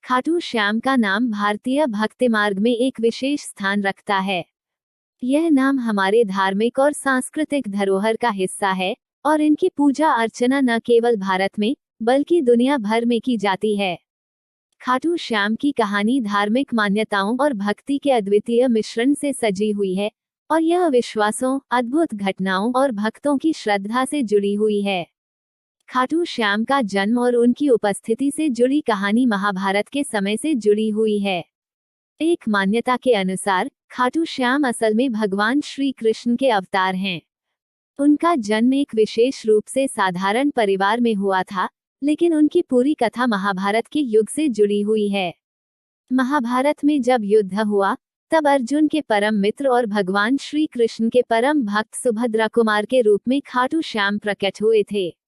खाटू श्याम का नाम भारतीय भक्ति मार्ग में एक विशेष स्थान रखता है। यह नाम हमारे धार्मिक और सांस्कृतिक धरोहर का हिस्सा है और इनकी पूजा अर्चना न केवल भारत में बल्कि दुनिया भर में की जाती है। खाटू श्याम की कहानी धार्मिक मान्यताओं और भक्ति के अद्वितीय मिश्रण से सजी हुई है और यह विश्वासों, अद्भुत घटनाओं और भक्तों की श्रद्धा से जुड़ी हुई है। खाटू श्याम का जन्म और उनकी उपस्थिति से जुड़ी कहानी महाभारत के समय से जुड़ी हुई है। एक मान्यता के अनुसार खाटू श्याम असल में भगवान श्री कृष्ण के अवतार हैं। उनका जन्म एक विशेष रूप से साधारण परिवार में हुआ था, लेकिन उनकी पूरी कथा महाभारत के युग से जुड़ी हुई है। महाभारत में जब युद्ध हुआ, तब अर्जुन के परम मित्र और भगवान श्री कृष्ण के परम भक्त सुभद्रा कुमार के रूप में खाटू श्याम प्रकट हुए थे।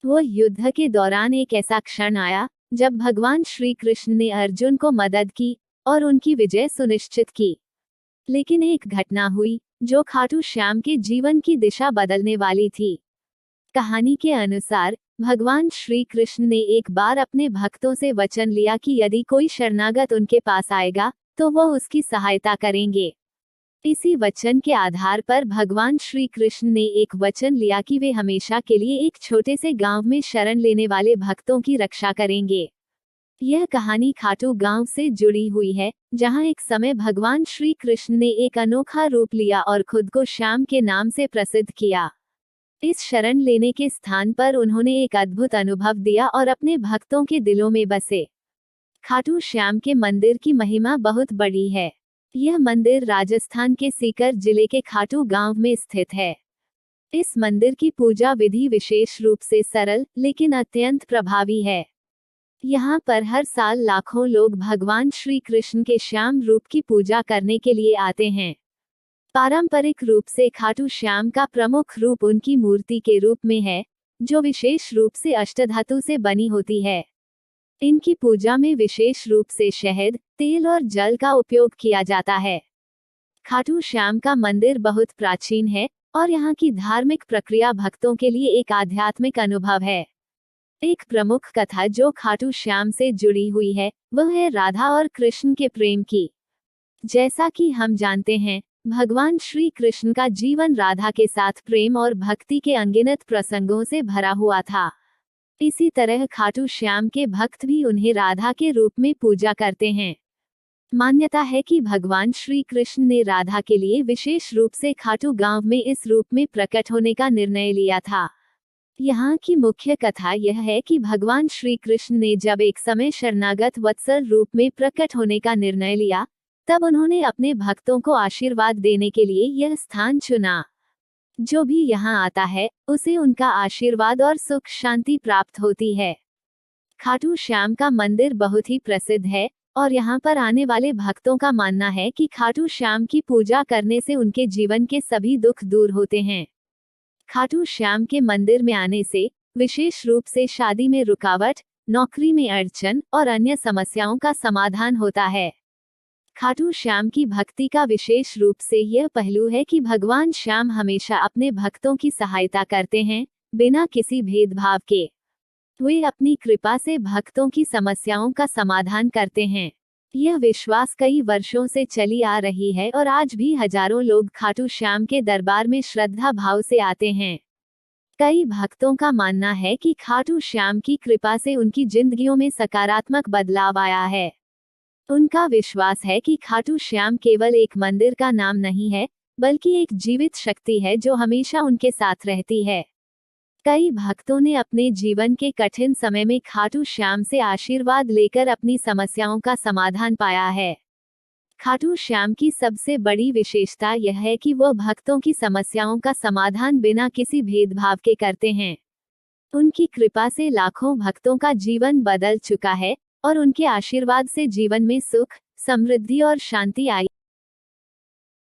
वो युद्ध के दौरान एक ऐसा क्षण आया जब भगवान श्री कृष्ण ने अर्जुन को मदद की और उनकी विजय सुनिश्चित की। लेकिन एक घटना हुई जो खाटू श्याम के जीवन की दिशा बदलने वाली थी। कहानी के अनुसार भगवान श्री कृष्ण ने एक बार अपने भक्तों से वचन लिया कि यदि कोई शरणागत उनके पास आएगा तो वो उसकी सहायता करेंगे। इसी वचन के आधार पर भगवान श्री कृष्ण ने एक वचन लिया कि वे हमेशा के लिए एक छोटे से गांव में शरण लेने वाले भक्तों की रक्षा करेंगे। यह कहानी खाटू गांव से जुड़ी हुई है, जहां एक समय भगवान श्री कृष्ण ने एक अनोखा रूप लिया और खुद को श्याम के नाम से प्रसिद्ध किया। इस शरण लेने के स्थान पर उन्होंने एक अद्भुत अनुभव दिया और अपने भक्तों के दिलों में बसे। खाटू श्याम के मंदिर की महिमा बहुत बड़ी है। यह मंदिर राजस्थान के सीकर जिले के खाटू गांव में स्थित है। इस मंदिर की पूजा विधि विशेष रूप से सरल लेकिन अत्यंत प्रभावी है। यहाँ पर हर साल लाखों लोग भगवान श्री कृष्ण के श्याम रूप की पूजा करने के लिए आते हैं। पारंपरिक रूप से खाटू श्याम का प्रमुख रूप उनकी मूर्ति के रूप में है, जो विशेष रूप से अष्टधातु से बनी होती है। इनकी पूजा में विशेष रूप से शहद, तेल और जल का उपयोग किया जाता है। खाटू श्याम का मंदिर बहुत प्राचीन है और यहाँ की धार्मिक प्रक्रिया भक्तों के लिए एक आध्यात्मिक अनुभव है। एक प्रमुख कथा जो खाटू श्याम से जुड़ी हुई है वह है राधा और कृष्ण के प्रेम की। जैसा कि हम जानते हैं, भगवान श्री कृष्ण का जीवन राधा के साथ प्रेम और भक्ति के अनगिनत प्रसंगों से भरा हुआ था। इसी तरह खाटू श्याम के भक्त भी उन्हें राधा के रूप में पूजा करते हैं। मान्यता है कि भगवान श्री कृष्ण ने राधा के लिए विशेष रूप से खाटू गांव में इस रूप में प्रकट होने का निर्णय लिया था। यहाँ की मुख्य कथा यह है कि भगवान श्री कृष्ण ने जब एक समय शरणागत वत्सल रूप में प्रकट होने का निर्णय लिया, तब उन्होंने अपने भक्तों को आशीर्वाद देने के लिए यह स्थान चुना। जो भी यहाँ आता है उसे उनका आशीर्वाद और सुख शांति प्राप्त होती है। खाटू श्याम का मंदिर बहुत ही प्रसिद्ध है और यहाँ पर आने वाले भक्तों का मानना है कि खाटू श्याम की पूजा करने से उनके जीवन के सभी दुख दूर होते हैं। खाटू श्याम के मंदिर में आने से विशेष रूप से शादी में रुकावट, नौकरी में अड़चन और अन्य समस्याओं का समाधान होता है। खाटू श्याम की भक्ति का विशेष रूप से यह पहलू है कि भगवान श्याम हमेशा अपने भक्तों की सहायता करते हैं, बिना किसी भेदभाव के। वे अपनी कृपा से भक्तों की समस्याओं का समाधान करते हैं। यह विश्वास कई वर्षों से चली आ रही है और आज भी हजारों लोग खाटू श्याम के दरबार में श्रद्धा भाव से आते हैं। कई भक्तों का मानना है कि खाटू श्याम की कृपा से उनकी जिंदगियों में सकारात्मक बदलाव आया है। उनका विश्वास है कि खाटू श्याम केवल एक मंदिर का नाम नहीं है, बल्कि एक जीवित शक्ति है जो हमेशा उनके साथ रहती है। कई भक्तों ने अपने जीवन के कठिन समय में खाटू श्याम से आशीर्वाद लेकर अपनी समस्याओं का समाधान पाया है। खाटू श्याम की सबसे बड़ी विशेषता यह है कि वह भक्तों की समस्याओं का समाधान बिना किसी भेदभाव के करते हैं। उनकी कृपा से लाखों भक्तों का जीवन बदल चुका है और उनके आशीर्वाद से जीवन में सुख, समृद्धि और शांति आई